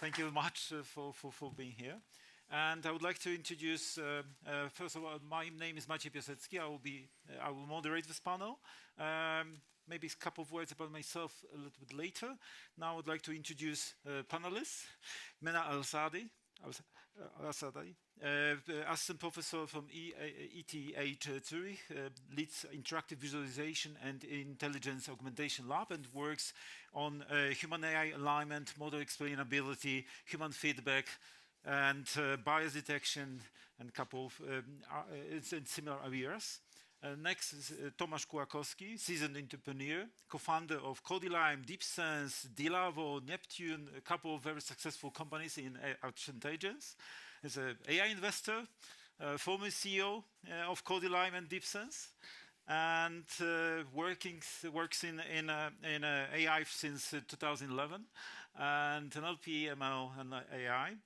Thank you very much for being here. And I would like to introduce, first of all, my name is Maciej Piasecki. I will moderate this panel. Maybe a couple of words about myself a little bit later. Now I would like to introduce panelists. El-Assady, assistant professor from ETH Zurich, leads interactive visualization and intelligence augmentation lab and works on human AI alignment, model explainability, human feedback, and bias detection, and a couple of in similar areas. Next is Tomasz Kułakowski, seasoned entrepreneur, co-founder of CodiLime, deepsense, Delavo, Neptune, a couple of very successful companies in artificial intelligence. He's an AI investor, former CEO of CodiLime and deepsense, and works in AI since 2011, and NLP, ML, and AI.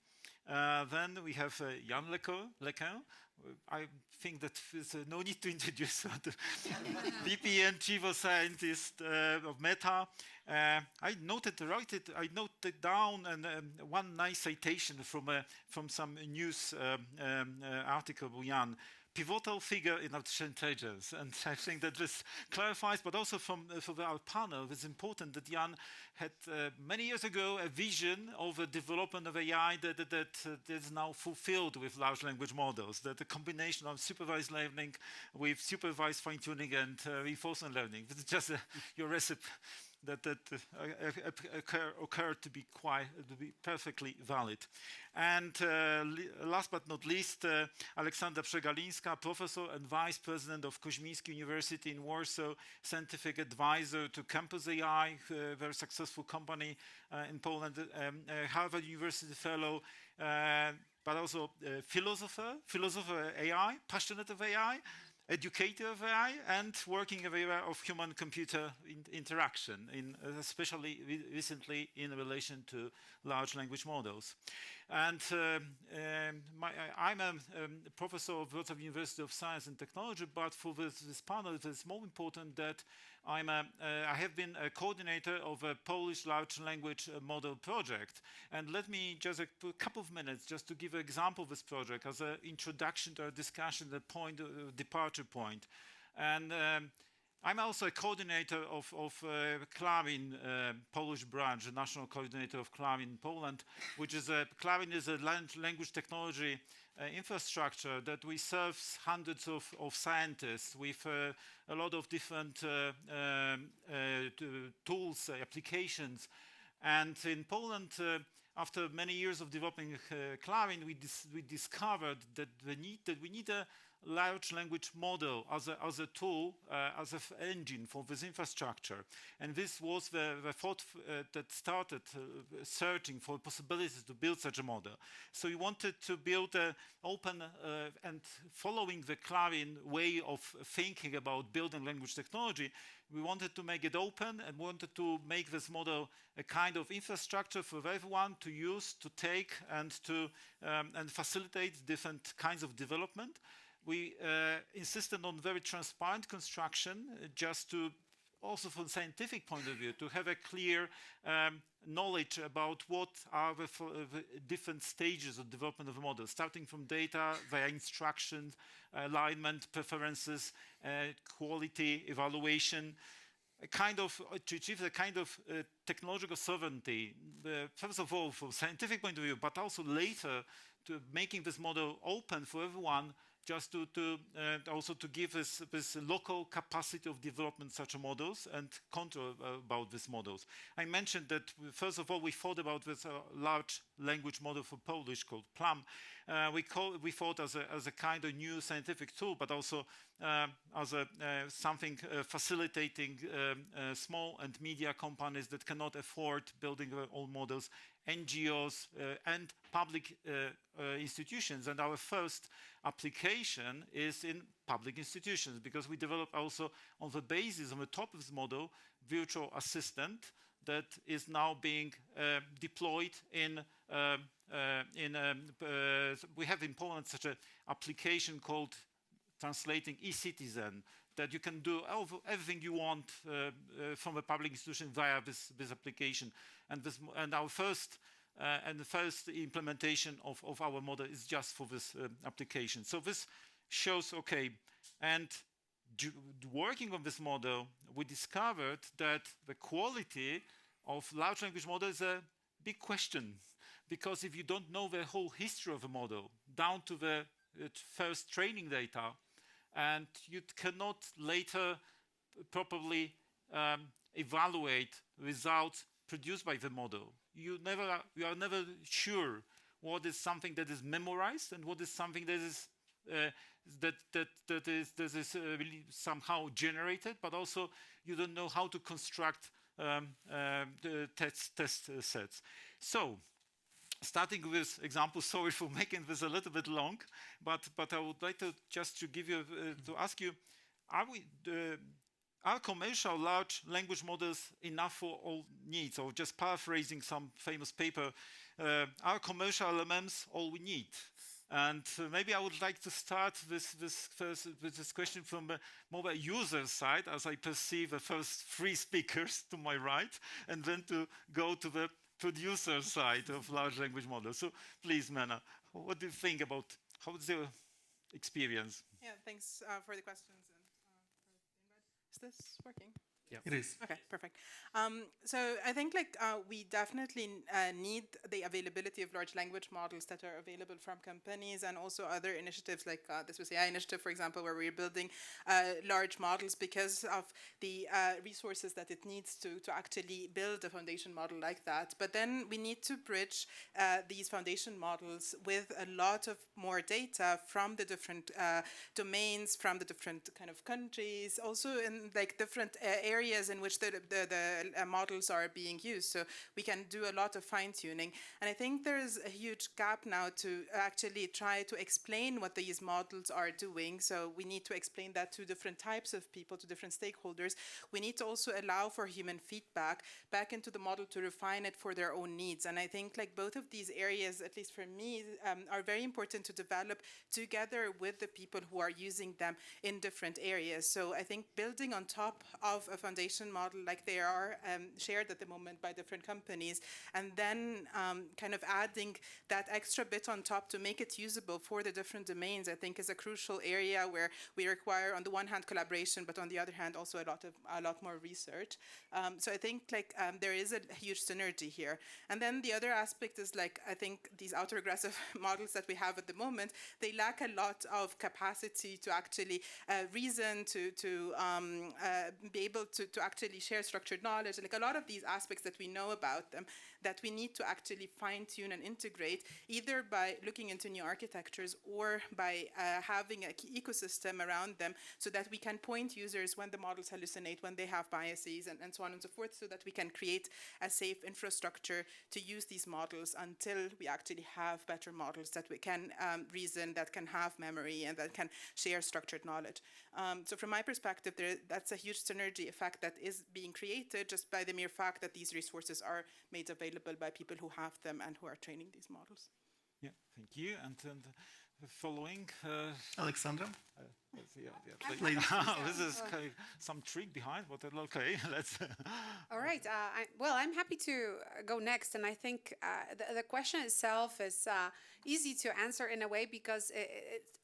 Then we have Yann LeCun. I think that there's no need to introduce the VP and Chief of Scientist of Meta. I noted down one nice citation from some news article by Yann. Pivotal figure in artificial intelligence, and I think that this clarifies, but also for our panel, it's important that Yann had many years ago a vision of a development of AI that is now fulfilled with large language models, that the combination of supervised learning with supervised fine-tuning and reinforcement learning. This is just your recipe that occurred to be perfectly valid. And last but not least, Aleksandra Przegalińska, professor and vice president of Kozminski University in Warsaw, scientific advisor to Campus AI, a very successful company in Poland, Harvard University fellow, but also philosopher AI, passionate of AI, educator of AI, and working area of human-computer interaction, especially recently in relation to large language models. And I'm a professor of Wrocław University of Science and Technology, but for this panel, it is more important that I have been a coordinator of a Polish large language model project. And let me just a couple of minutes just to give an example of this project as an introduction to our discussion, the point of departure point. And I'm also a coordinator of Clarin Polish branch, the national coordinator of Clarin Poland, which is Clarin is a language technology infrastructure that we serve hundreds of scientists with a lot of different tools, applications. And in Poland, after many years of developing Clarin, we discovered that we need a large language model as a tool, as an engine for this infrastructure. And this was the thought that started searching for possibilities to build such a model. So we wanted to build an open and following the Clarin way of thinking about building language technology, we wanted to make it open and wanted to make this model a kind of infrastructure for everyone to use, to take, and to and facilitate different kinds of development. We insisted on very transparent construction, just to also from a scientific point of view, to have a clear knowledge about what are the different stages of development of a model, starting from data via instructions, alignment, preferences, quality, evaluation, to achieve a kind of technological sovereignty, first of all, from a scientific point of view, but also later to making this model open for everyone, just also to give us this local capacity of development such models and control about these models. I mentioned that, first of all, we thought about this large language model for Polish called PLAM. We thought as a kind of new scientific tool, but also as something facilitating small and media companies that cannot afford building their own models, NGOs and public institutions. And our first application is in public institutions, because we develop also on the basis, on the top of this model, virtual assistant that is now being deployed in we have in Poland such an application called translating e-citizen, that you can do everything you want from a public institution via this application. And our first and the first implementation of our model is just for this application. So this shows, okay, and working on this model, we discovered that the quality of large language model is a big question, because if you don't know the whole history of a model down to the first training data, and you cannot later properly evaluate results produced by the model. You are never sure what is something that is memorized and what is something that is really somehow generated, but also you don't know how to construct the test sets. So, starting with example, sorry for making this a little bit long, but I would like to just to give you to ask you, are commercial large language models enough for all needs? Or just paraphrasing some famous paper, are commercial LLMs all we need? And maybe I would like to start with this question from more a user side, as I perceive the first three speakers to my right, and then to go to the producer side of large language models. So please, Menna, what do you think about, how is your experience? Yeah, thanks for the questions. And is this working? Yeah. It is. Okay, perfect. So I think we definitely need the availability of large language models that are available from companies, and also other initiatives like the Swiss AI initiative, for example, where we're building large models because of the resources that it needs to actually build a foundation model like that. But then we need to bridge these foundation models with a lot of more data from the different domains, from the different kind of countries, also in different areas in which the models are being used. So we can do a lot of fine-tuning. And I think there's a huge gap now to actually try to explain what these models are doing. So we need to explain that to different types of people, to different stakeholders. We need to also allow for human feedback back into the model to refine it for their own needs. And I think both of these areas, at least for me, are very important to develop together with the people who are using them in different areas. So I think building on top of a foundation model like they are shared at the moment by different companies, and then kind of adding that extra bit on top to make it usable for the different domains, I think is a crucial area where we require, on the one hand, collaboration, but on the other hand, also a lot more research. So I think there is a huge synergy here. And then the other aspect is I think these autoregressive models that we have at the moment, they lack a lot of capacity to actually reason, to be able to actually share structured knowledge, a lot of these aspects that we know about them, that we need to actually fine-tune and integrate, either by looking into new architectures or by having an ecosystem around them, so that we can point users when the models hallucinate, when they have biases, and so on and so forth, so that we can create a safe infrastructure to use these models until we actually have better models that we can reason, that can have memory, and that can share structured knowledge. So from my perspective, that's a huge synergy effect that is being created just by the mere fact that these resources are made available by people who have them and who are training these models. Yeah, thank you. And then following Aleksandra. This is some trick behind, but okay, let's. All right. I'm happy to go next, and I think the question itself is easy to answer in a way because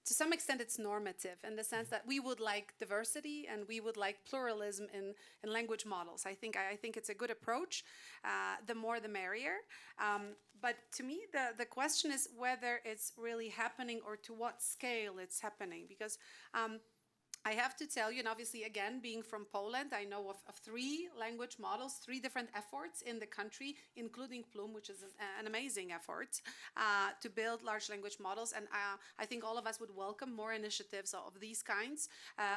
to some extent it's normative in the sense that we would like diversity and we would like pluralism in language models. I think it's a good approach. The more, the merrier. But to me, the question is whether it's really happening or to what scale it's happening, because I have to tell you, and obviously, again, being from Poland, I know of 3 language models, 3 different efforts in the country, including Plume, which is an amazing effort to build large language models. And I think all of us would welcome more initiatives of these kinds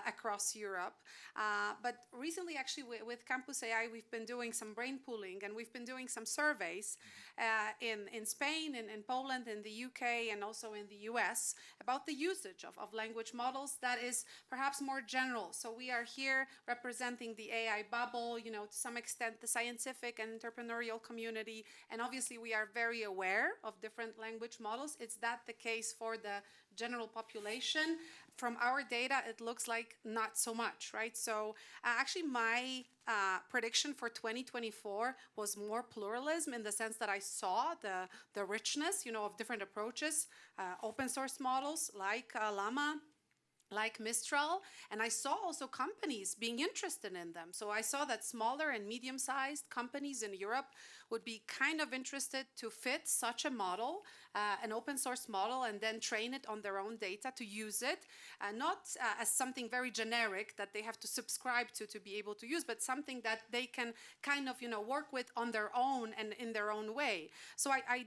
across Europe. But recently, actually, with Campus AI, we've been doing some brain pooling, and we've been doing some surveys in Spain, in Poland, in the UK, and also in the US about the usage of language models that is perhaps perhaps more general. So we are here representing the AI bubble, you know, to some extent the scientific and entrepreneurial community, and obviously we are very aware of different language models. Is that the case for the general population? From our data, it looks like not so much, right? So actually my prediction for 2024 was more pluralism, in the sense that I saw the richness, you know, of different approaches, open source models like Llama, like Mistral, and I saw also companies being interested in them. So I saw that smaller and medium-sized companies in Europe would be kind of interested to fit such a model, an open source model, and then train it on their own data to use it, not as something very generic that they have to subscribe to be able to use, but something that they can kind of, you know, work with on their own and in their own way. So I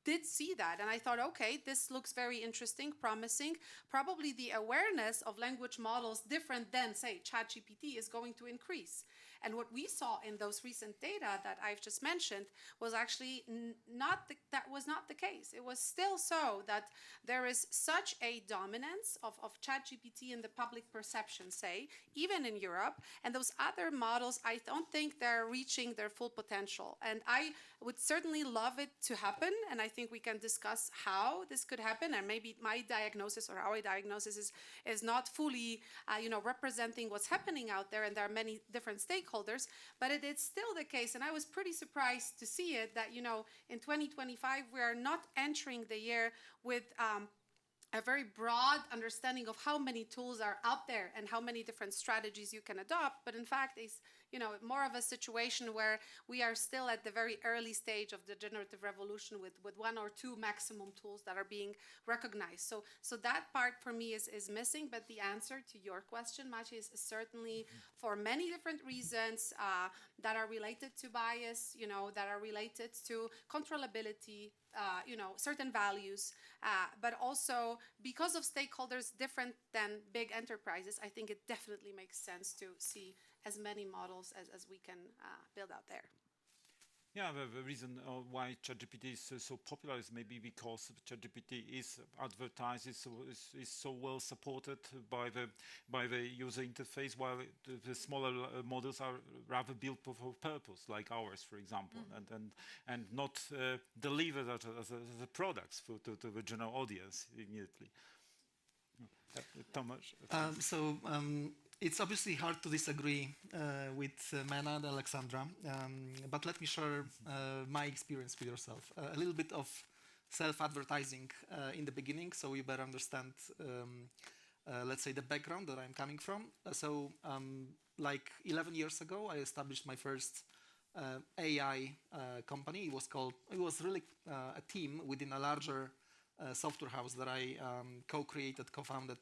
did see that, and I thought, okay, this looks very interesting, promising. Probably the awareness of language models different than, say, ChatGPT is going to increase. And what we saw in those recent data that I've just mentioned was actually that was not the case. It was still so that there is such a dominance of ChatGPT in the public perception, say, even in Europe, and those other models, I don't think they're reaching their full potential. And I would certainly love it to happen, and I think we can discuss how this could happen, and maybe my diagnosis or our diagnosis is not fully representing what's happening out there, and there are many different stakeholders, but it is still the case, and I was pretty surprised to see it, that in 2025 we are not entering the year with a very broad understanding of how many tools are out there and how many different strategies you can adopt, but in fact it's more of a situation where we are still at the very early stage of the generative revolution with one or two maximum tools that are being recognized. So that part for me is missing, but the answer to your question, Maciej, is certainly for many different reasons that are related to bias, that are related to controllability, certain values, but also because of stakeholders different than big enterprises, I think it definitely makes sense to see as many models as we can build out there. Yeah, the reason why ChatGPT is so popular is maybe because ChatGPT is advertised, is so well supported by the user interface, while the smaller models are rather built for purpose, like ours, for example, and not delivered as a product to the general audience immediately. Tomasz. It's obviously hard to disagree with Menna and Aleksandra, but let me share my experience with yourself. A little bit of self-advertising in the beginning, so you better understand, let's say, the background that I'm coming from. Like 11 years ago, I established my first AI company. It was really a team within a larger software house that I co-founded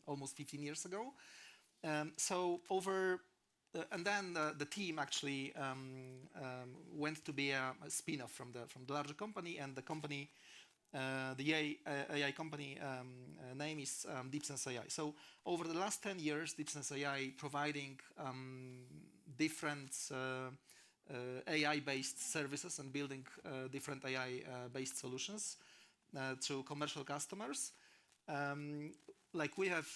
almost 15 years ago. And then the team actually went to be a spin-off from the larger company, and the company, the AI company name is deepsense.ai. So over the last 10 years, deepsense.ai providing different AI-based services and building different AI-based solutions to commercial customers. Like we have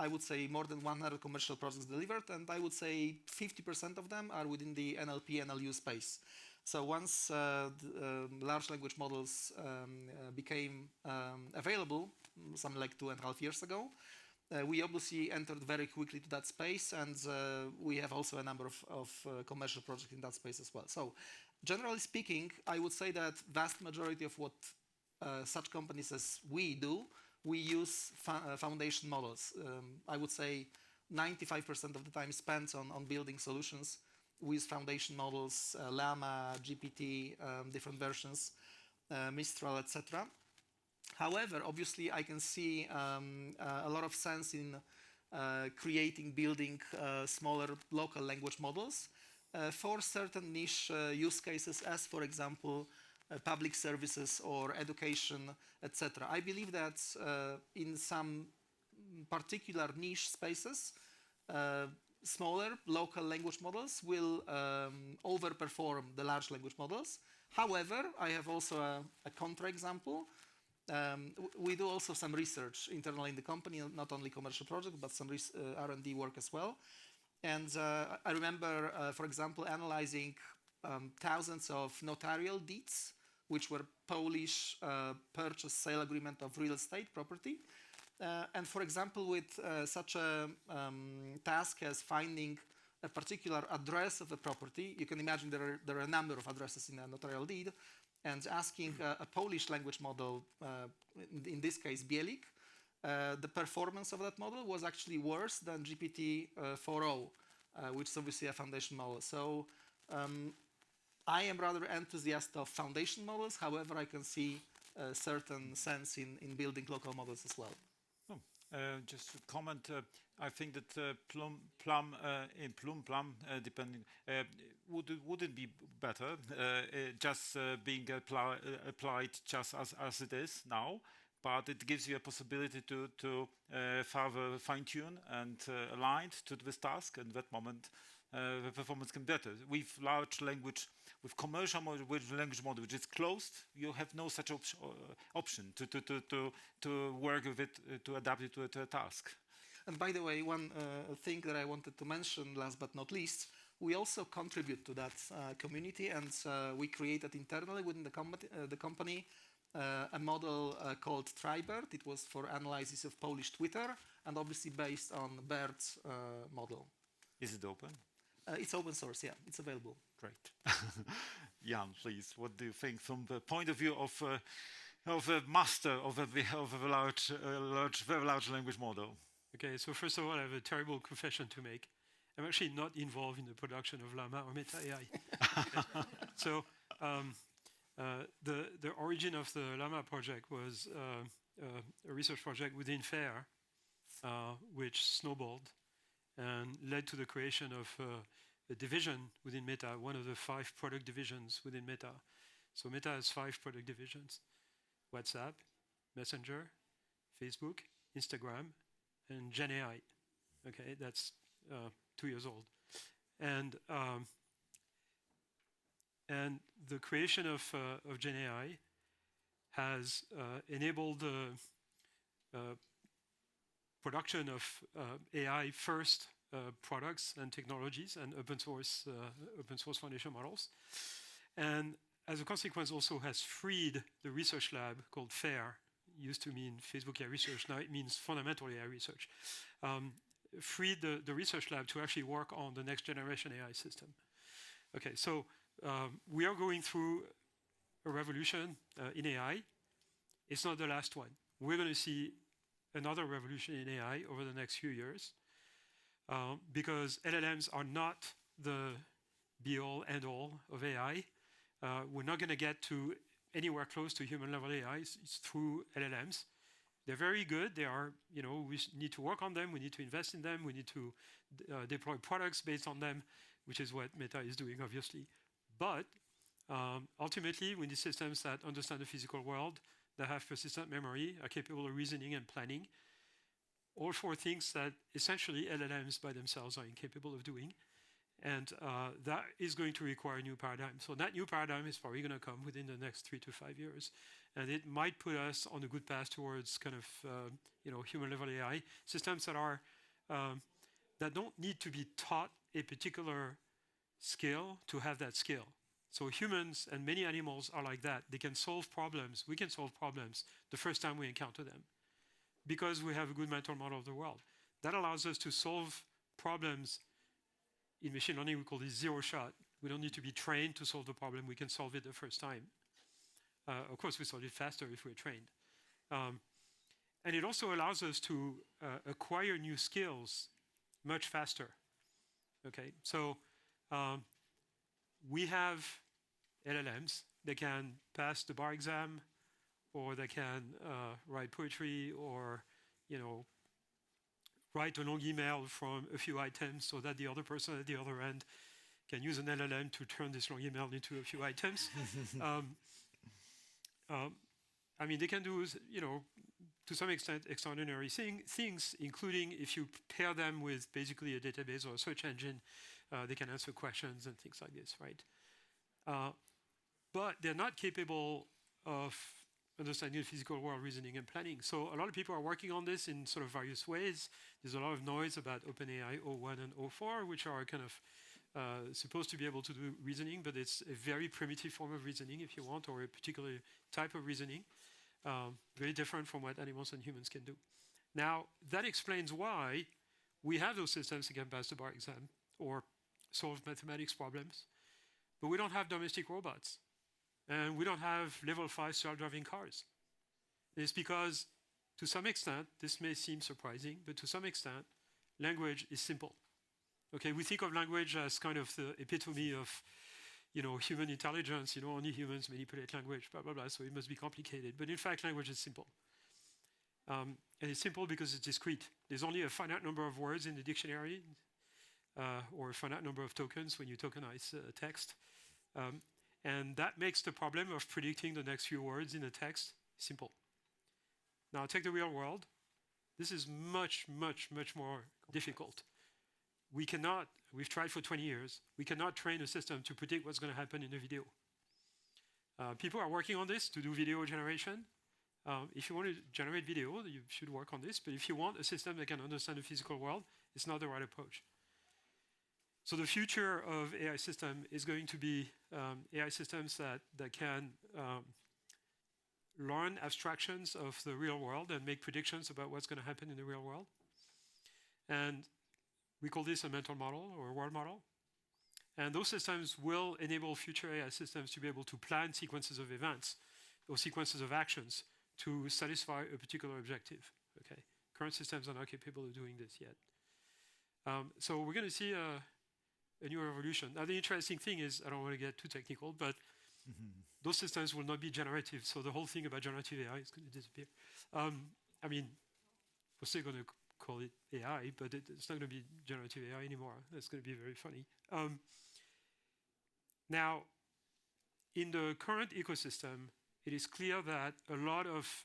I would say more than 100 commercial projects delivered, and I would say 50% of them are within the NLP, NLU space. So once large language models became available, something like 2.5 years ago, we obviously entered very quickly to that space, and we have also a number of commercial projects in that space as well. So generally speaking, I would say that vast majority of what such companies as we do, we use foundation models. I would say 95% of the time spent on building solutions with foundation models, Llama, GPT, different versions, Mistral, etc. However, obviously, I can see a lot of sense in building smaller local language models for certain niche use cases, as for example, public services or education, etc. I believe that in some particular niche spaces, smaller local language models will overperform the large language models. However, I have also a counterexample. we do also some research internally in the company, not only commercial projects, but some R&D work as well. And I remember, for example, analyzing thousands of notarial deeds, which were Polish purchase sale agreement of real estate property. And for example, with such a task as finding a particular address of a property, you can imagine there are a number of addresses in a notarial deed, and asking a Polish language model, in this case Bielik, the performance of that model was actually worse than GPT-4o, which is obviously a foundation model. So I am rather enthusiastic of foundation models. However, I can see a certain sense in building local models as well. Just to comment, I think that depending, wouldn't be better just being applied just as it is now, but it gives you a possibility to further fine-tune and aligned to this task, and that moment the performance can be better. With large language, with commercial model, with language model which is closed, you have no such option to work with it, to adapt it to a task. And by the way, one thing that I wanted to mention, last but not least, we also contribute to that community, and we created internally within the company a model called TryBird. It was for analysis of Polish Twitter, and obviously based on BERT's model. Is it open? It's open source, yeah, it's available. Great. Yann, please, what do you think from the point of view of a master of a very large language model? Okay, so first of all, I have a terrible confession to make. I'm actually not involved in the production of Llama or Meta AI. So the origin of the Llama project was a research project within FAIR, which snowballed and led to the creation of a division within Meta, one of the 5 product divisions within Meta. So Meta has 5 product divisions: WhatsApp, Messenger, Facebook, Instagram, and Gen AI. Okay, that's 2 years old. And the creation of Gen AI has enabled the production of AI first products and technologies and open source foundation models. And as a consequence also has freed the research lab called FAIR. Used to mean Facebook AI Research, now it means Fundamental AI Research. Freed the research lab to actually work on the next generation AI system. Okay, so we are going through a revolution in AI. It's not the last one. We're going to see another revolution in AI over the next few years because LLMs are not the be-all, end-all of AI. We're not going to get to anywhere close to human-level AI. It's through LLMs. They're very good. They are, we need to work on them. We need to invest in them. We need to deploy products based on them, which is what Meta is doing, obviously. But ultimately, we need systems that understand the physical world, that have persistent memory, are capable of reasoning and planning. All 4 things that essentially LLMs by themselves are incapable of doing. And that is going to require a new paradigm. So that new paradigm is probably going to come within the next 3 to 5 years. And it might put us on a good path towards kind of, human-level AI systems that are that don't need to be taught a particular skill to have that skill. So humans and many animals are like that. They can solve problems. We can solve problems the first time we encounter them because we have a good mental model of the world. That allows us to solve problems. In machine learning, we call this zero shot. We don't need to be trained to solve the problem. We can solve it the first time. Of course, we solve it faster if we're trained. And it also allows us to acquire new skills much faster. Okay, so we have LLMs. They can pass the bar exam, or they can write poetry, or write a long email from a few items so that the other person at the other end can use an LLM to turn this long email into a few items. I mean, they can do, to some extent, extraordinary things, including if you pair them with basically a database or a search engine, they can answer questions and things like this, right? But they're not capable of understanding the physical world, reasoning, and planning. So a lot of people are working on this in sort of various ways. There's a lot of noise about OpenAI 01 and 04, which are kind of supposed to be able to do reasoning, but it's a very primitive form of reasoning, if you want, or a particular type of reasoning, very different from what animals and humans can do. Now, that explains why we have those systems that can pass the bar exam or solve mathematics problems, but we don't have domestic robots. And we don't have level 5 self-driving cars. It's because, to some extent, this may seem surprising, but to some extent, language is simple. Okay, we think of language as kind of the epitome of, human intelligence. Only humans manipulate language, blah, blah, blah, so it must be complicated. But in fact, language is simple. And it's simple because it's discrete. There's only a finite number of words in the dictionary, or a finite number of tokens when you tokenize text. And that makes the problem of predicting the next few words in a text simple. Now, take the real world. This is much, much, much more difficult. We've tried for 20 years, we cannot train a system to predict what's going to happen in a video. People are working on this to do video generation. If you want to generate video, you should work on this. But if you want a system that can understand the physical world, it's not the right approach. So the future of AI system is going to be AI systems that can learn abstractions of the real world and make predictions about what's going to happen in the real world. And we call this a mental model or a world model. And those systems will enable future AI systems to be able to plan sequences of events or sequences of actions to satisfy a particular objective. Okay, current systems are not capable of doing this yet. So we're going to see a new revolution. Now, the interesting thing is, I don't want to get too technical, but those systems will not be generative. So the whole thing about generative AI is going to disappear. We're still going to call it AI, but it's not going to be generative AI anymore. That's going to be very funny. Now, in the current ecosystem, it is clear that a lot of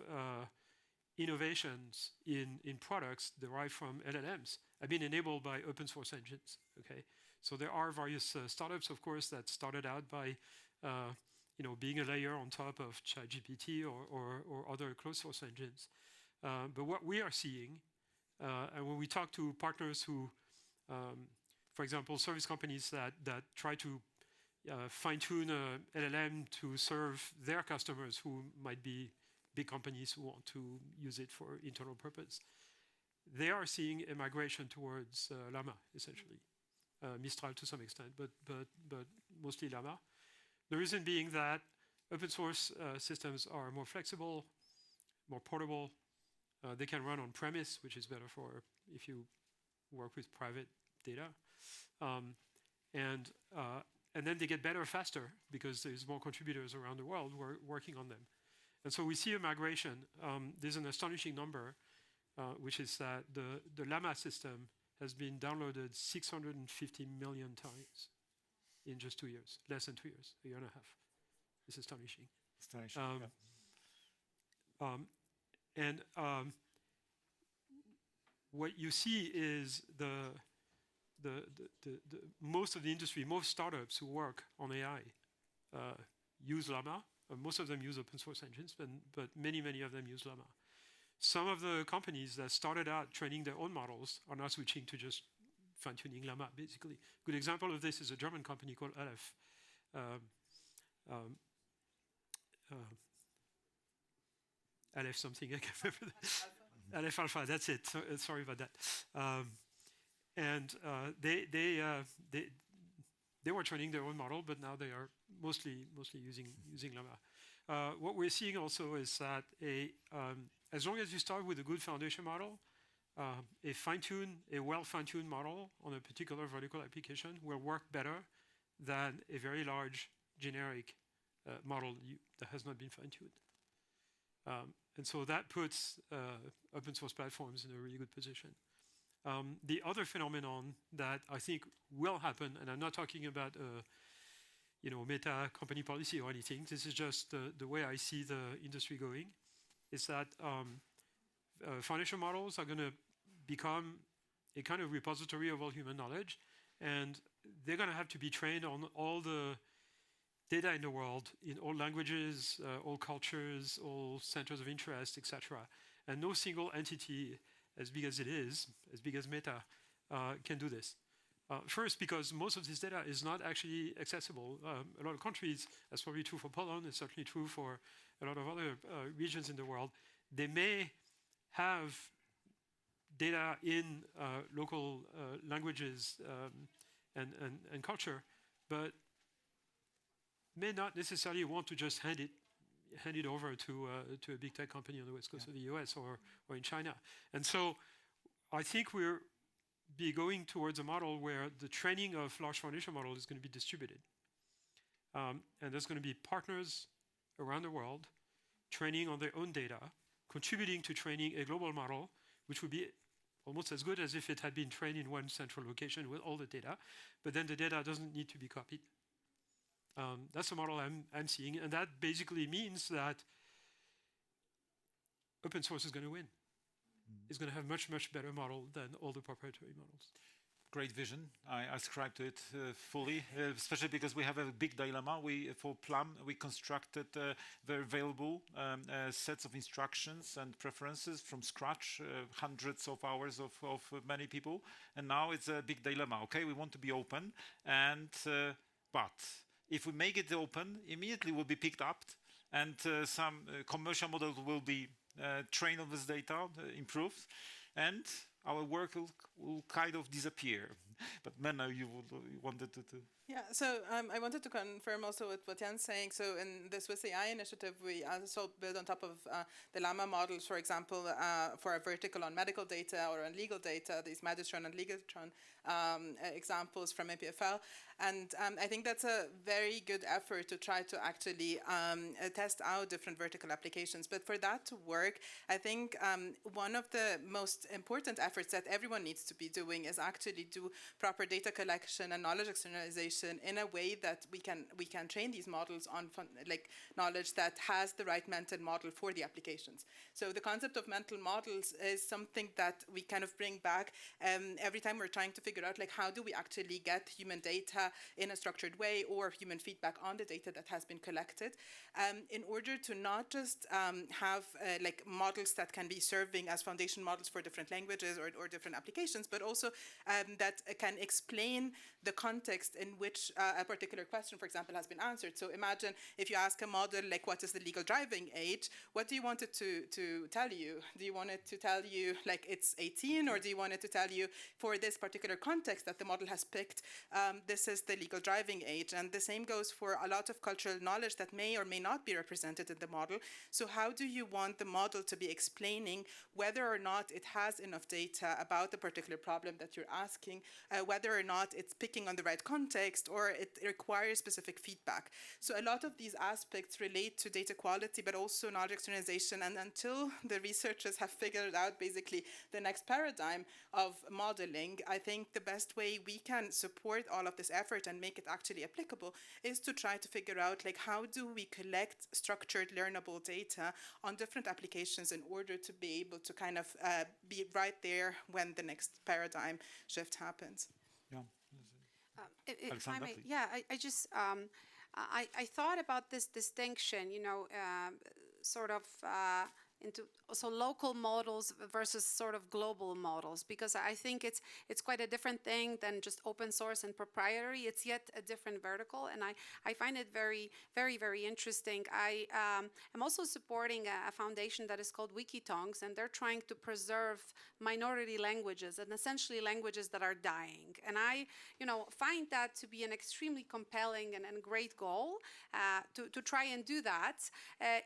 innovations in products derived from LLMs have been enabled by open source engines. Okay, so there are various startups, of course, that started out by being a layer on top of ChatGPT or other closed source engines. But what we are seeing, and when we talk to partners who, for example, service companies that try to fine-tune a LLM to serve their customers who might be big companies who want to use it for internal purpose, they are seeing a migration towards Llama, essentially. Mistral to some extent, but mostly Llama. The reason being that open source systems are more flexible, more portable. They can run on premise, which is better for if you work with private data. And then they get better faster because there's more contributors around the world who are working on them. And so we see a migration. There's an astonishing number, which is that the Llama system has been downloaded 650 million times in just 2 years, less than 2 years, a year and a half. It's astonishing. What you see is the most of the industry, most startups who work on AI use Llama. Most of them use open source engines, but many of them use Llama. Some of the companies that started out training their own models are now switching to just fine-tuning Llama, basically. Good example of this is a German company called Aleph. Aleph something, I can't remember that. Aleph Alpha, that's it. Sorry about that. They were training their own model, but now they are mostly using Llama. What we're seeing also is that as long as you start with a good foundation model, a well fine-tuned model on a particular vertical application will work better than a very large generic model that has not been fine-tuned. And so that puts open source platforms in a really good position. The other phenomenon that I think will happen, and I'm not talking about meta company policy or anything, this is just the way I see the industry going, is that foundation models are going to become a kind of repository of all human knowledge, and they're going to have to be trained on all the data in the world in all languages, all cultures, all centers of interest, etc. And no single entity, as big as it is, as big as Meta, can do this. First, because most of this data is not actually accessible. A lot of countries, that's probably true for Poland, it's certainly true for a lot of other regions in the world, they may have data in local languages and culture, but may not necessarily want to just hand it over to a big tech company on the west coast of the US or in China. And so I think we're going towards a model where the training of large foundation model is going to be distributed. And there's going to be partners around the world training on their own data, contributing to training a global model, which would be almost as good as if it had been trained in one central location with all the data, but then the data doesn't need to be copied. That's the model I'm seeing, and that basically means that open source is going to win. It's going to have much, much better model than all the proprietary models. Great vision. I ascribe to it fully, especially because we have a big dilemma. For Plum, we constructed very available sets of instructions and preferences from scratch, hundreds of hours of many people. And now it's a big dilemma. Okay, we want to be open, and but if we make it open, immediately will be picked up, and some commercial models will be trained on this data, improved, and our work will kind of disappear. But Menna, you wanted to... Yeah, so I wanted to confirm also with what Yann's saying. So in the Swiss AI initiative, we also build on top of the Llama models, for example, for a vertical on medical data or on legal data, these Magistron and Legatron examples from APFL. And I think that's a very good effort to try to actually test out different vertical applications. But for that to work, I think one of the most important efforts that everyone needs to be doing is actually do proper data collection and knowledge externalization in a way that we can train these models on knowledge that has the right mental model for the applications. So the concept of mental models is something that we kind of bring back every time we're trying to figure out how do we actually get human data in a structured way or human feedback on the data that has been collected in order to not just have models that can be serving as foundation models for different languages or different applications, but also that can explain the context in which a particular question, for example, has been answered. So imagine if you ask a model, what is the legal driving age? What do you want it to tell you? Do you want it to tell you, it's 18, or do you want it to tell you, for this particular context that the model has picked, this is the legal driving age? And the same goes for a lot of cultural knowledge that may or may not be represented in the model. So how do you want the model to be explaining whether or not it has enough data about the particular problem that you're asking, whether or not it's picking on the right context, or it requires specific feedback? So a lot of these aspects relate to data quality, but also knowledge externalization. And until the researchers have figured out basically the next paradigm of modeling, I think the best way we can support all of this effort and make it actually applicable is to try to figure out how do we collect structured learnable data on different applications in order to be able to kind of be right there when the next paradigm shift happens. Yeah. If I may, yeah, I just I thought about this distinction, sort of into also local models versus sort of global models, because I think it's quite a different thing than just open source and proprietary. It's yet a different vertical, and I find it very, very, very interesting. I am also supporting a foundation that is called Wikitongues, and they're trying to preserve minority languages and essentially languages that are dying. And I, find that to be an extremely compelling and great goal to try and do that,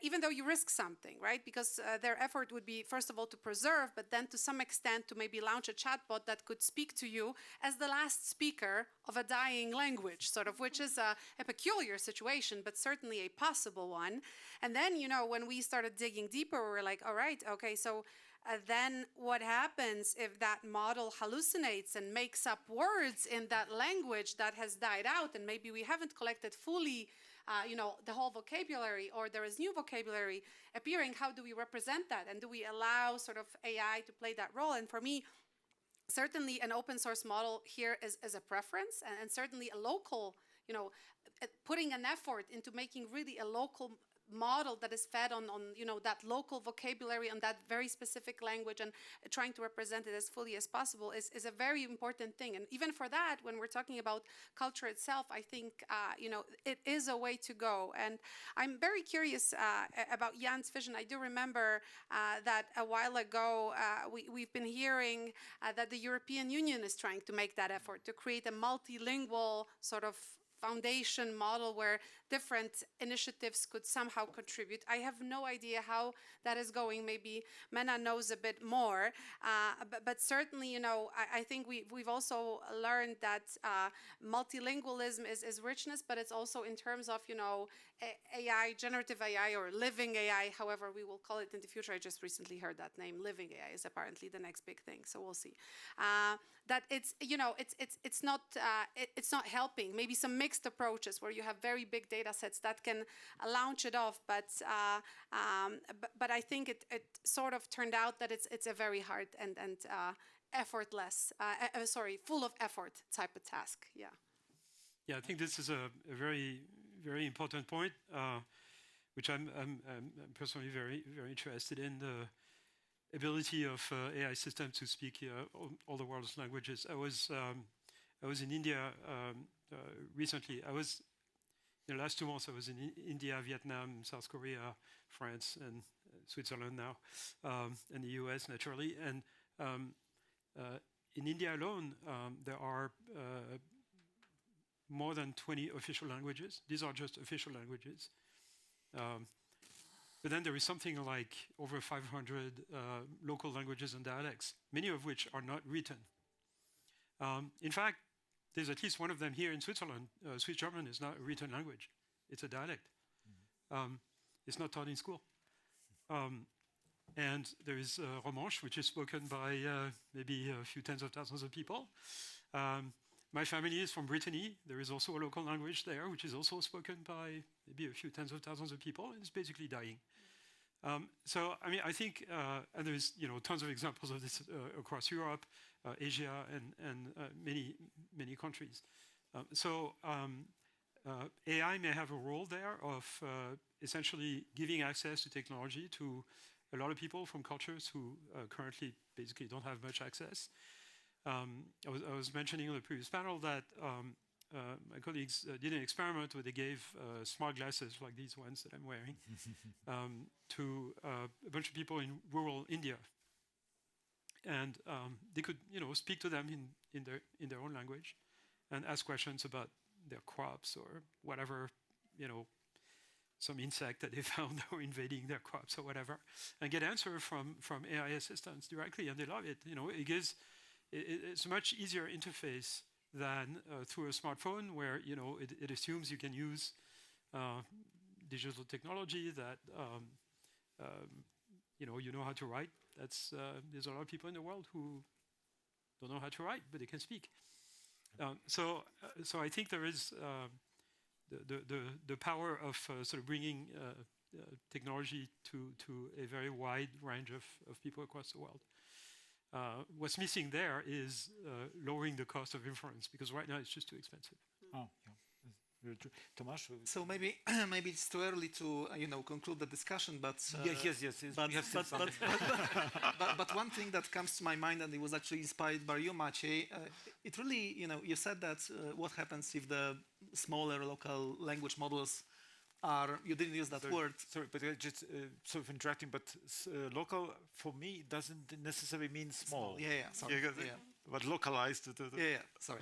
even though you risk something, right? Because their effort would be, first of all, to preserve, but then to some extent to maybe launch a chatbot that could speak to you as the last speaker of a dying language, sort of, which is a peculiar situation, but certainly a possible one. And then, when we started digging deeper, we were like, all right, okay, so then what happens if that model hallucinates and makes up words in that language that has died out, and maybe we haven't collected fully the whole vocabulary, or there is new vocabulary appearing? How do we represent that? And do we allow sort of AI to play that role? And for me, certainly an open source model here is a preference, and certainly a local putting an effort into making really a local model that is fed on that local vocabulary, on that very specific language, and trying to represent it as fully as possible is a very important thing. And even for that, when we're talking about culture itself, I think it is a way to go. And I'm very curious about Yann's vision. I do remember that a while ago we've been hearing that the European Union is trying to make that effort to create a multilingual sort of foundation model where different initiatives could somehow contribute. I have no idea how that is going. Maybe Menna knows a bit more, but certainly, I think we've also learned that multilingualism is richness, but it's also in terms of, AI, generative AI, or living AI, however we will call it in the future. I just recently heard that name. Living AI is apparently the next big thing, so we'll see. That it's, it's not helping. Maybe some mixed approaches where you have very big data sets that can launch it off, but I think it sort of turned out that it's a very hard and effortless, full of effort type of task. Yeah. Yeah, I think this is a very, very important point, which I'm personally very, very interested in, the ability of AI systems to speak all the world's languages. I was in India recently. In the last 2 months, I was in India, Vietnam, South Korea, France, and Switzerland now, and the US, naturally. And in India alone, there are more than 20 official languages. These are just official languages. But then there is something like over 500 local languages and dialects, many of which are not written. In fact, there's at least one of them here in Switzerland. Swiss German is not a written language. It's a dialect. It's not taught in school. And there is Romanche, which is spoken by maybe a few tens of thousands of people. My family is from Brittany. There is also a local language there, which is also spoken by maybe a few tens of thousands of people. It's basically dying. So, I mean, I think, and there's tons of examples of this across Europe, Asia, and many countries. So AI may have a role there of essentially giving access to technology to a lot of people from cultures who currently basically don't have much access. I was mentioning on the previous panel that my colleagues did an experiment where they gave smart glasses like these ones that I'm wearing to a bunch of people in rural India, and they could speak to them in their own language and ask questions about their crops or whatever, some insect that they found that were invading their crops or whatever, and get answers from AI assistants directly, and they love it. It gives it's a much easier interface than through a smartphone, where it assumes you can use digital technology that you know how to write. There's a lot of people in the world who don't know how to write, but they can speak. So I think there is the power of sort of bringing technology to a very wide range of people across the world. What's missing there is lowering the cost of inference, because right now it's just too expensive. Oh, yeah. Very true. Tomasz? So maybe it's too early to conclude the discussion, but yes. But one thing that comes to my mind, and it was actually inspired by you, Maciej, it really you said that what happens if the smaller local language models are, you didn't use that word. Sorry, but just sort of interacting, but local for me doesn't necessarily mean small. Yeah, sorry. Yeah. But localized. Sorry.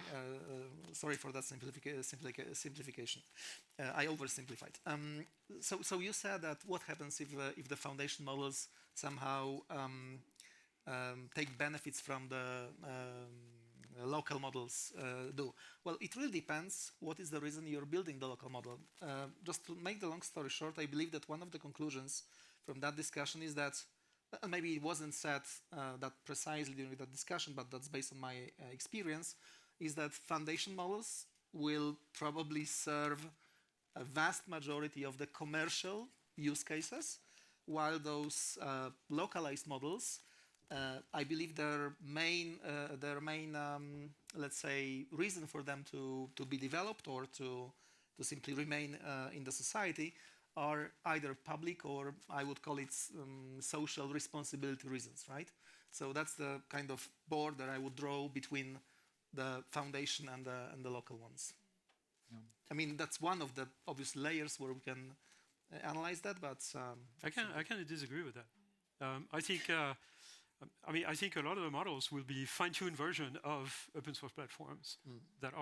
Sorry for that simplification. I oversimplified. So you said that what happens if the foundation models somehow take benefits from the local models do? Well, it really depends what is the reason you're building the local model. Just to make the long story short, I believe that one of the conclusions from that discussion is that, maybe it wasn't said that precisely during that discussion, but that's based on my experience, is that foundation models will probably serve a vast majority of the commercial use cases, while those localized models I believe their main let's say, reason for them to be developed or to simply remain in the society are either public or I would call it social responsibility reasons, right? So that's the kind of border I would draw between the foundation and the local ones. Yeah. I mean, that's one of the obvious layers where we can analyze that, but I kind of disagree with that. I think I think a lot of the models will be fine-tuned version of open source platforms that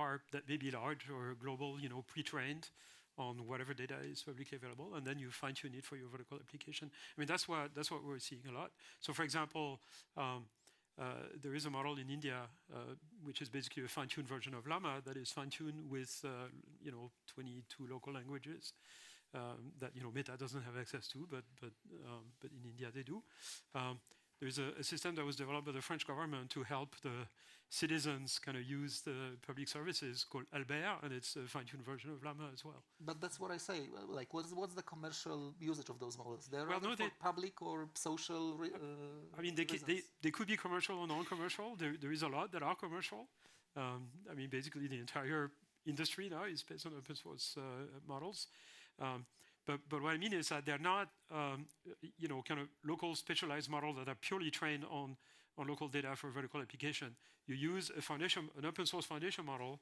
may be large or global, pre-trained on whatever data is publicly available, and then you fine-tune it for your vertical application. I mean, that's what we're seeing a lot. So, for example, there is a model in India which is basically a fine-tuned version of Llama that is fine-tuned with 22 local languages that Meta doesn't have access to, but in India they do. There's a system that was developed by the French government to help the citizens kind of use the public services called Albert, and it's a fine-tuned version of Llama as well. But that's what I say. Like, what's the commercial usage of those models? They're well, for public or social. I mean, they could be commercial or non-commercial. There is a lot that are commercial. I mean, basically the entire industry now is based on open source models. But what I mean is that they're not, kind of local specialized models that are purely trained on local data for vertical application. You use an open source foundation model,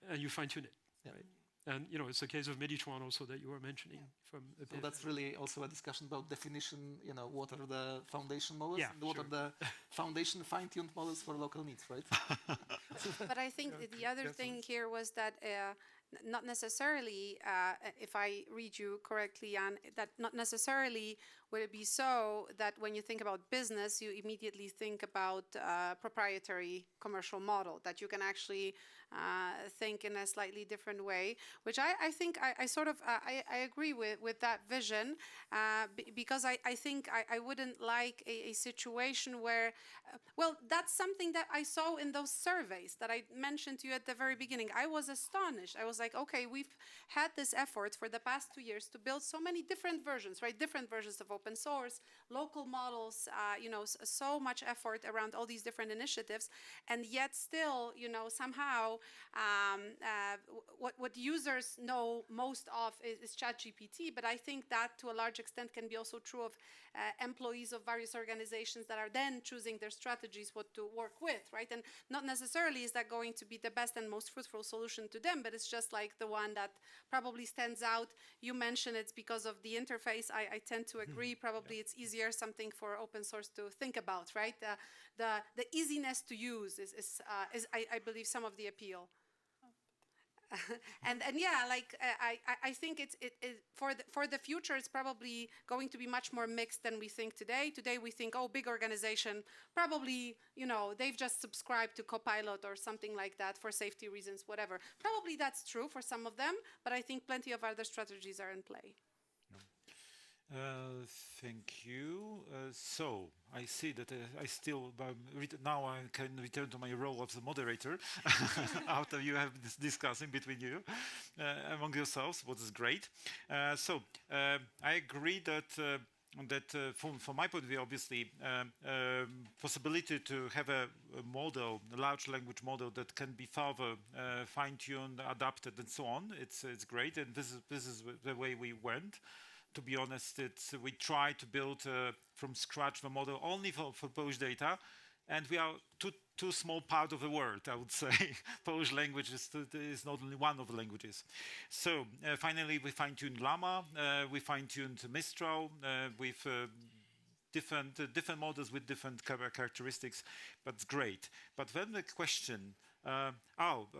and you fine tune it. Yeah. Right? And it's the case of Meditron also that you were mentioning from. So that's really also a discussion about definition. What are the foundation models? Yeah, and what are the foundation fine-tuned models for local needs, right? But I think the other thing here was that not necessarily, if I read you correctly, Yann, that not necessarily would it be so that when you think about business, you immediately think about proprietary commercial model, that you can actually think in a slightly different way, which I think I sort of I agree with that vision, because I think I wouldn't like a situation where, well, that's something that I saw in those surveys that I mentioned to you at the very beginning. I was astonished. I was like, okay, we've had this effort for the past 2 years to build so many different versions, right? Different versions of open source, local models, so much effort around all these different initiatives, and yet still, somehow what users know most of is ChatGPT, but I think that to a large extent can be also true of employees of various organizations that are then choosing their strategies, what to work with, right? And not necessarily is that going to be the best and most fruitful solution to them, but it's just like the one that probably stands out. You mentioned it's because of the interface. I tend to agree. Probably it's easier, something for open source to think about, right? The easiness to use is I believe some of the appeal. and yeah, like I think it for the future, it's probably going to be much more mixed than we think today. Today we think, oh, big organization, probably they've just subscribed to Copilot or something like that for safety reasons, whatever. Probably that's true for some of them, but I think plenty of other strategies are in play. Thank you. So I see that I still now I can return to my role of the moderator after you have this discussing between you among yourselves, what is great. So I agree that from my point of view, obviously, possibility to have a model, a large language model that can be further fine-tuned, adapted, and so on. It's great, and this is the way we went. To be honest, we try to build from scratch the model only for Polish data, and we are too small part of the world, I would say. Polish language is not only one of the languages. So finally, we fine-tuned Llama, we fine-tuned Mistral with different models with different characteristics, but it's great. But then the question,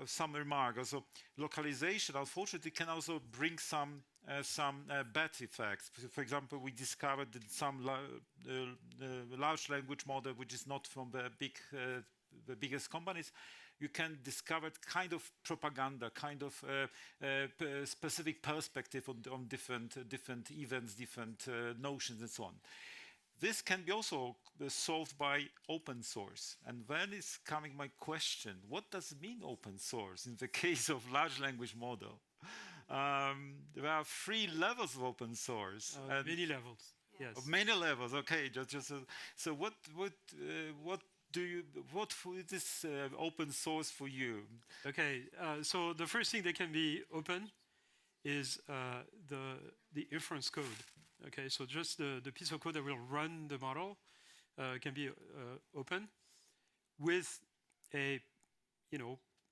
some remark. Also, localization, unfortunately, can also bring some bad effects. For example, we discovered that some large language model, which is not from the biggest companies, you can discover kind of propaganda, kind of specific perspective on different events, different notions, and so on. This can be also solved by open source. And then is coming my question, what does it mean open source in the case of large language model? There are 3 levels of open source. Many levels. Yes. Of many levels. Okay, so what is this open source for you? Okay, so the first thing that can be open is the inference code. Okay, so just the piece of code that will run the model can be open with a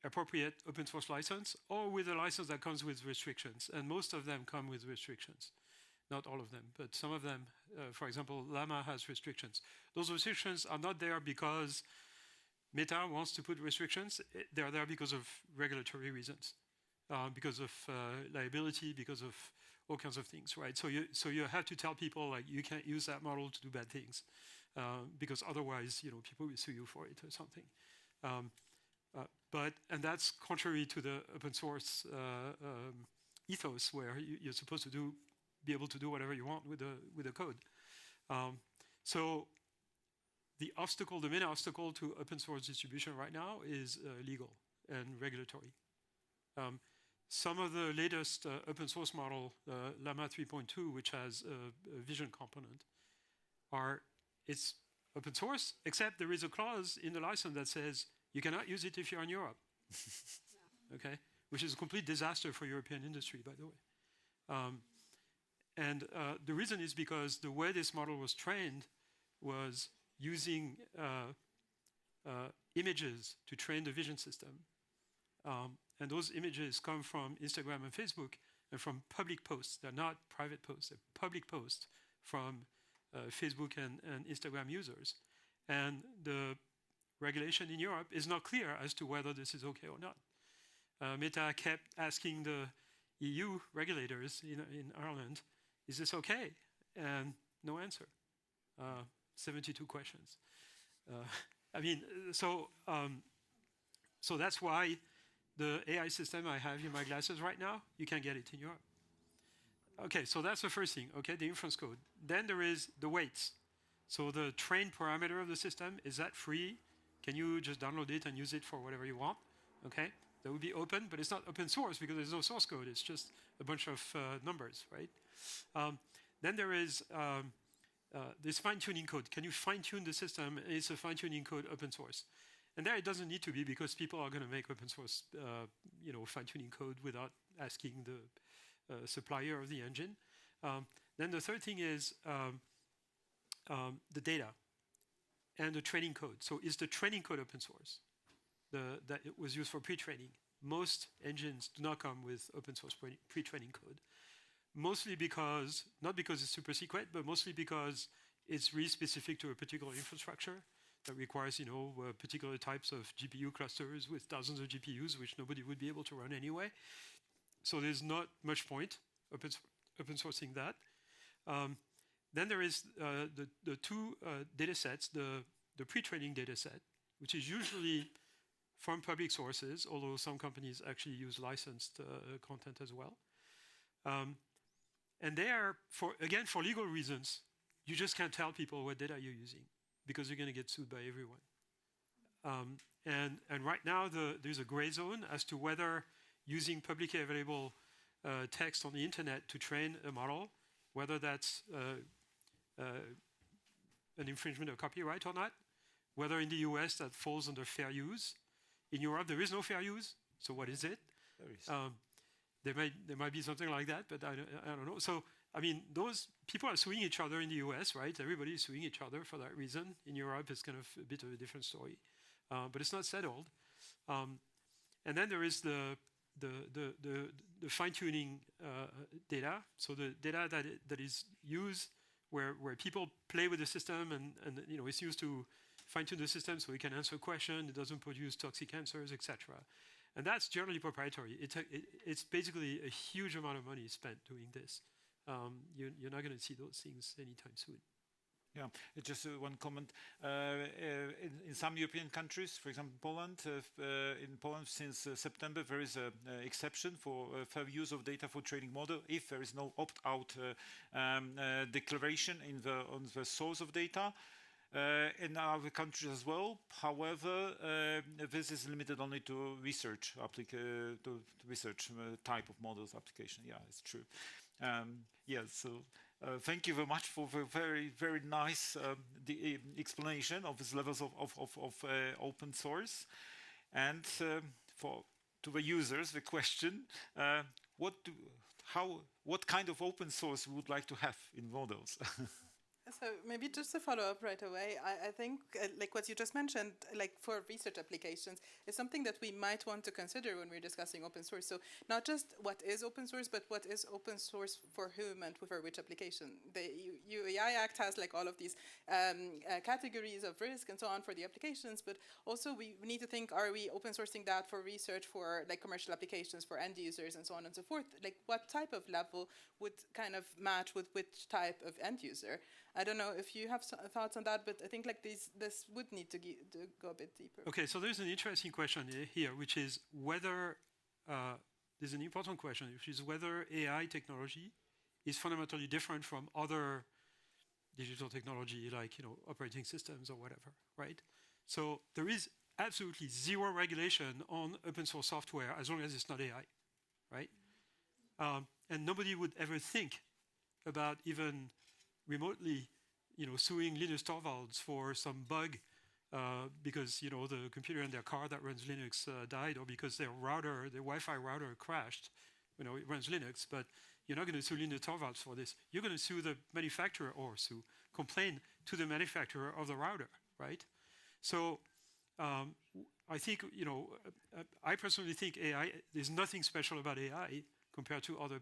appropriate open source license, or with a license that comes with restrictions. And most of them come with restrictions. Not all of them, but some of them. For example, Llama has restrictions. Those restrictions are not there because Meta wants to put restrictions. They are there because of regulatory reasons, because of liability, because of all kinds of things, right? So you have to tell people, like, you can't use that model to do bad things, because otherwise, people will sue you for it or something. And that's contrary to the open source ethos, where you're supposed to be able to do whatever you want with the code. So the main obstacle to open source distribution right now is legal and regulatory. Some of the latest open source model, Llama 3.2, which has a vision component, it's open source, except there is a clause in the license that says you cannot use it if you're in Europe. Okay, which is a complete disaster for European industry, by the way. And the reason is because the way this model was trained was using images to train the vision system. And those images come from Instagram and Facebook and from public posts. They're not private posts, they're public posts from Facebook and Instagram users. And the regulation in Europe is not clear as to whether this is okay or not. Meta kept asking the EU regulators in Ireland, is this okay? And no answer. 72 questions. So that's why the AI system I have in my glasses right now, you can't get it in Europe. Okay, so that's the first thing, okay, the inference code. Then there is the weights. So the train parameter of the system, is that free? Can you just download it and use it for whatever you want? Okay, that would be open, but it's not open source because there's no source code. It's just a bunch of numbers, right? Then there is this fine-tuning code. Can you fine-tune the system? Is a fine-tuning code open source? And there it doesn't need to be, because people are going to make open source, fine-tuning code without asking the supplier of the engine. Then the third thing is the data and the training code. So is the training code open source? That it was used for pre-training. Most engines do not come with open source pre-training code. Mostly because, not because it's super secret, but mostly because it's really specific to a particular infrastructure that requires, particular types of GPU clusters with thousands of GPUs, which nobody would be able to run anyway. So there's not much point open sourcing that. Then there is the two data sets, the pre-training data set, which is usually from public sources, although some companies actually use licensed content as well. And there, for legal reasons, you just can't tell people what data you're using, because you're going to get sued by everyone. And right now, there's a gray zone as to whether using publicly available text on the internet to train a model, whether that's an infringement of copyright or not, whether in the US that falls under fair use. In Europe, there is no fair use, so what is it? There might be something like that, but I don't know. So, those people are suing each other in the US, right? Everybody is suing each other for that reason. In Europe, it's kind of a bit of a different story, but it's not settled. And then there is the fine-tuning data. So the data that is used where people play with the system, and it's used to fine-tune the system so it can answer questions, it doesn't produce toxic answers, etc. And that's generally proprietary. It's basically a huge amount of money spent doing this. You're not going to see those things anytime soon. Yeah, just one comment. In some European countries, for example, Poland, in Poland since September, there is an exception for fair use of data for training model if there is no opt-out declaration on the source of data. In other countries as well. However, this is limited only to research type of models application. Yeah, it's true. So Thank you very much for the very, very nice explanation of these levels of open source. And to the users, the question, what kind of open source we would like to have in models? So maybe just to follow up right away, I think like what you just mentioned, like for research applications, is something that we might want to consider when we're discussing open source. So not just what is open source, but what is open source for whom and for which application. The UAI Act has like all of these categories of risk and so on for the applications, but also we need to think, are we open sourcing that for research, for like commercial applications, for end users and so on and so forth? Like what type of level would kind of match with which type of end user? I don't know if you have thoughts on that, but I think like this would need to go a bit deeper. Okay, so there's an interesting question here, which is whether there's an important question, which is whether AI technology is fundamentally different from other digital technology, like operating systems or whatever, right? So there is absolutely zero regulation on open source software as long as it's not AI, right? And nobody would ever think about even remotely, suing Linus Torvalds for some bug because the computer in their car that runs Linux died, or because their Wi-Fi router crashed. It runs Linux, but you're not going to sue Linus Torvalds for this. You're going to sue the manufacturer, or complain to the manufacturer of the router, right? So I think I personally think AI. There's nothing special about AI compared to other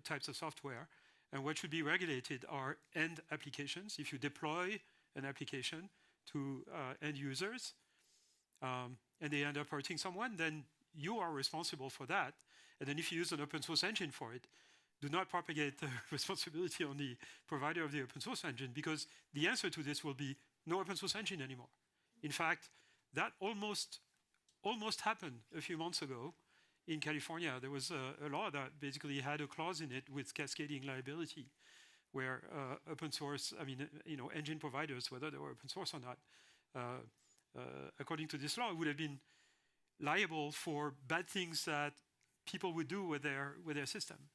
types of software. And what should be regulated are end applications. If you deploy an application to end users and they end up hurting someone, then you are responsible for that. And then if you use an open source engine for it, do not propagate the responsibility on the provider of the open source engine, because the answer to this will be no open source engine anymore. In fact, that almost happened a few months ago. In California, there was a law that basically had a clause in it with cascading liability, where open source, engine providers, whether they were open source or not, according to this law, would have been liable for bad things that people would do with their system.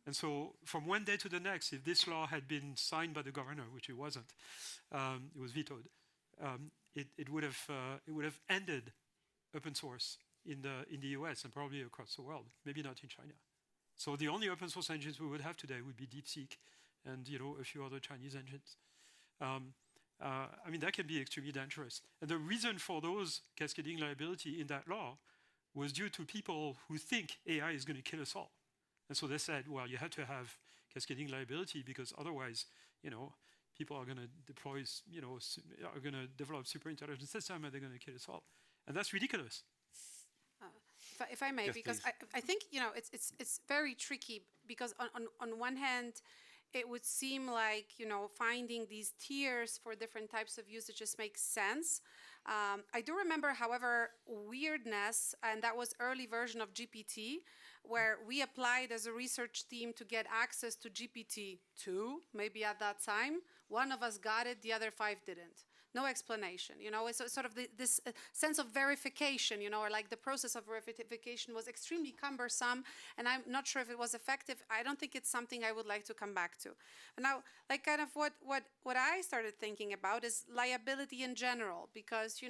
And so, from one day to the next, if this law had been signed by the governor, which it wasn't, it was vetoed, it would have ended open source in the US and probably across the world, maybe not in China. So the only open source engines we would have today would be DeepSeek and a few other Chinese engines. That can be extremely dangerous. And the reason for those cascading liability in that law was due to people who think AI is going to kill us all. And so they said, well, you have to have cascading liability, because otherwise, people are going to deploy, are going to develop super intelligent system and they're going to kill us all. And that's ridiculous. If I may, yes, because please. I think it's very tricky, because on one hand, it would seem like finding these tiers for different types of usages makes sense. I do remember, however, weirdness, and that was early version of GPT, where we applied as a research team to get access to GPT-2, maybe at that time. One of us got it, the other 5 didn't. No explanation, it's sort of this sense of verification, or like the process of verification was extremely cumbersome, and I'm not sure if it was effective. I don't think it's something I would like to come back to. But now, like kind of what I started thinking about is liability in general, because,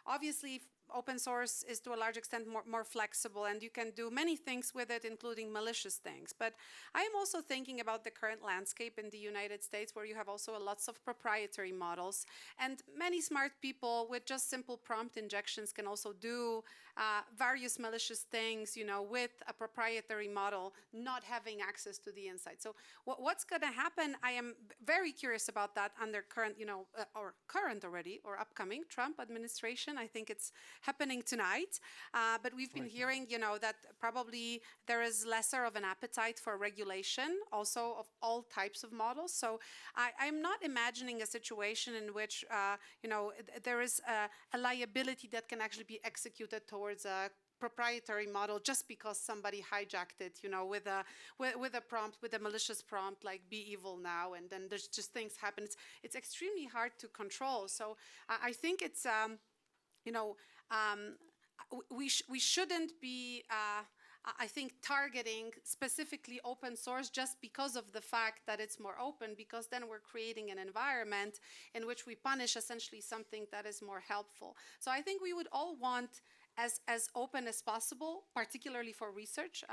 obviously open source is to a large extent more flexible, and you can do many things with it, including malicious things. But I am also thinking about the current landscape in the United States, where you have also lots of proprietary models, and many smart people with just simple prompt injections can also do various malicious things, with a proprietary model, not having access to the insight. So what's going to happen? I am very curious about that under current, or current already, or upcoming Trump administration. I think it's happening tonight, but we've been hearing, that probably there is lesser of an appetite for regulation, also of all types of models. So I'm not imagining a situation in which, there is a liability that can actually be executed towards a proprietary model just because somebody hijacked it, with a prompt, with a malicious prompt like "be evil now," and then there's just things happen. It's extremely hard to control. So I think it's we shouldn't be I think, targeting specifically open source just because of the fact that it's more open, because then we're creating an environment in which we punish essentially something that is more helpful. So I think we would all want as open as possible, particularly for research,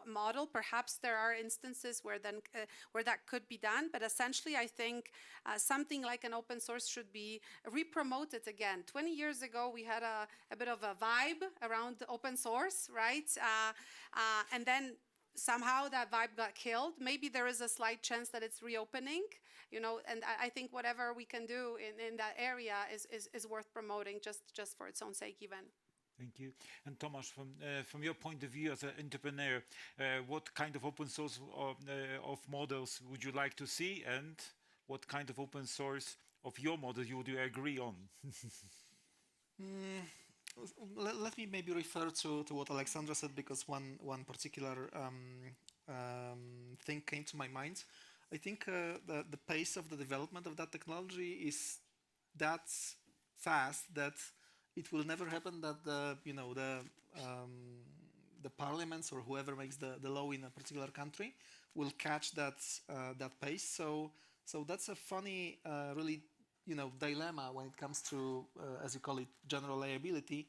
model. Perhaps there are instances where that could be done, but essentially I think something like an open source should be re-promoted again. 20 years ago, we had a bit of a vibe around open source, right? And then somehow that vibe got killed. Maybe there is a slight chance that it's reopening, and I think whatever we can do in that area is worth promoting just for its own sake even. Thank you. And Tomasz, from your point of view as an entrepreneur, what kind of open source of models would you like to see, and what kind of open source of your model would you agree on? Let me maybe refer to what Aleksandra said, because one particular thing came to my mind. I think the pace of the development of that technology is that fast that it will never happen that the parliaments or whoever makes the law in a particular country will catch that pace. So that's a funny, really, dilemma when it comes to, as you call it, general liability.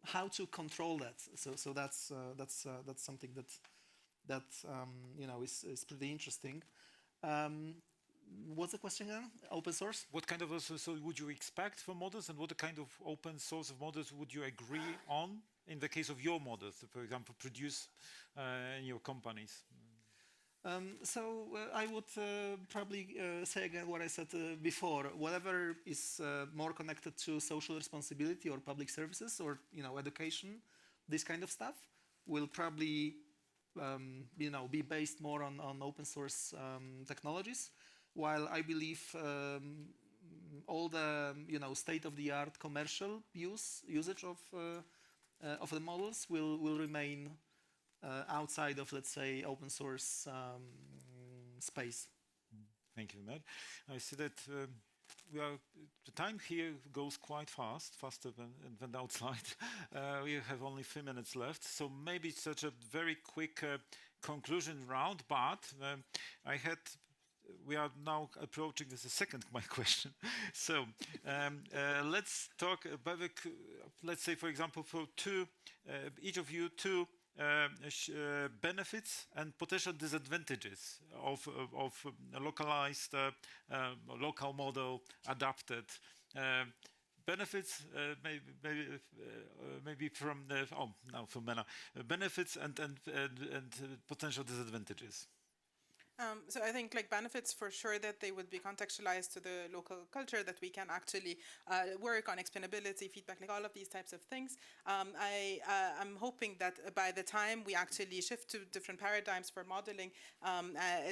How to control that. So that's something that is pretty interesting. What's the question again? Open source? What kind of open source would you expect from models, and what kind of open source of models would you agree on in the case of your models, for example, produce in your companies? I would probably say again what I said before. Whatever is more connected to social responsibility or public services or education, this kind of stuff will probably be based more on open source technologies. While I believe all the state-of-the-art commercial usage of the models will remain outside of, let's say, open source space. Thank you, Matt. I see that the time here goes quite fast, faster than outside. We have only 3 minutes left, so maybe it's such a very quick conclusion round. But we are now approaching the second my question. So let's talk about, let's say, for example, for each of you two benefits and potential disadvantages of localized, local model adapted. Benefits, maybe from from Menna. Benefits and potential disadvantages. So I think benefits for sure that they would be contextualized to the local culture, that we can actually work on explainability, feedback, all of these types of things. I'm hoping that by the time we actually shift to different paradigms for modeling,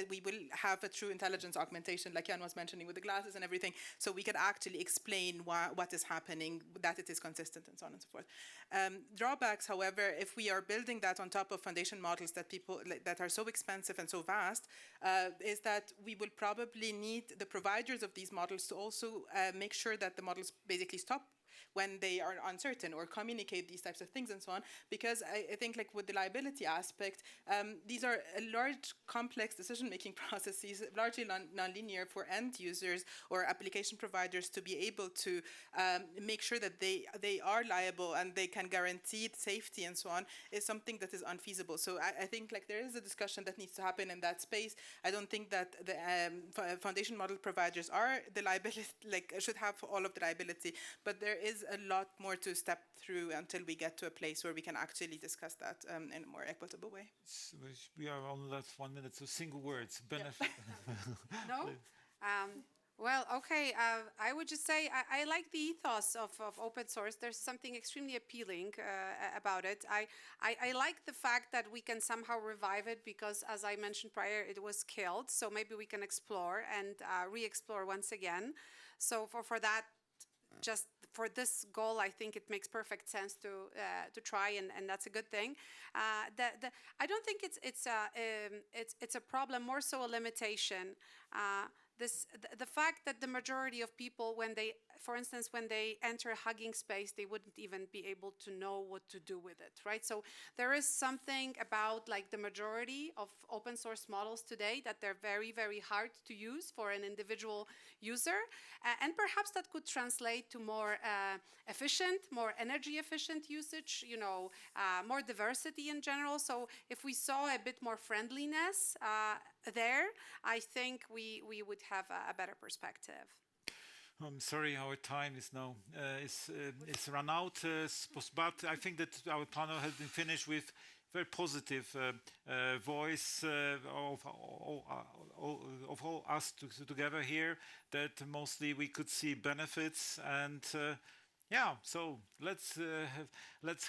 we will have a true intelligence augmentation, like Yann was mentioning with the glasses and everything, so we could actually explain what is happening, that it is consistent, and so on and so forth. Drawbacks, however, if we are building that on top of foundation models that are so expensive and so vast, is that we will probably need the providers of these models to also make sure that the models basically stop when they are uncertain or communicate these types of things and so on, because I think with the liability aspect, these are large, complex decision-making processes, largely non-linear for end users or application providers to be able to make sure that they are liable and they can guarantee safety and so on, is something that is unfeasible. So I think there is a discussion that needs to happen in that space. I don't think that the foundation model providers are the liability, should have all of the liability, but there is a lot more to step through until we get to a place where we can actually discuss that in a more equitable way. We are on last 1 minute, so single words. Benefit. No? Well, okay, I would just say I like the ethos of open source. There's something extremely appealing about it. I like the fact that we can somehow revive it because, as I mentioned prior, it was killed. So maybe we can explore and re-explore once again. So for that, just for this goal, I think it makes perfect sense to try, and that's a good thing. I don't think it's a problem, more so a limitation. the fact that the majority of people, when they, for instance, when they enter a Hugging Space, they wouldn't even be able to know what to do with it, right? So there is something about like the majority of open source models today that they're very, very hard to use for an individual user. And perhaps that could translate to more efficient, more energy efficient usage, you know, more diversity in general. So if we saw a bit more friendliness there, I think we would have a better perspective. I'm sorry, our time is now is run out, but I think that our panel has been finished with very positive voice of all us together here. That mostly we could see benefits, and yeah. So let's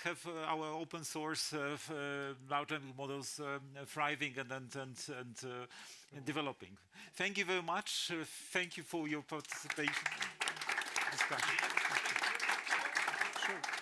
have our open source large language models thriving and developing. Thank you very much. Thank you for your participation. Discussion. Sure.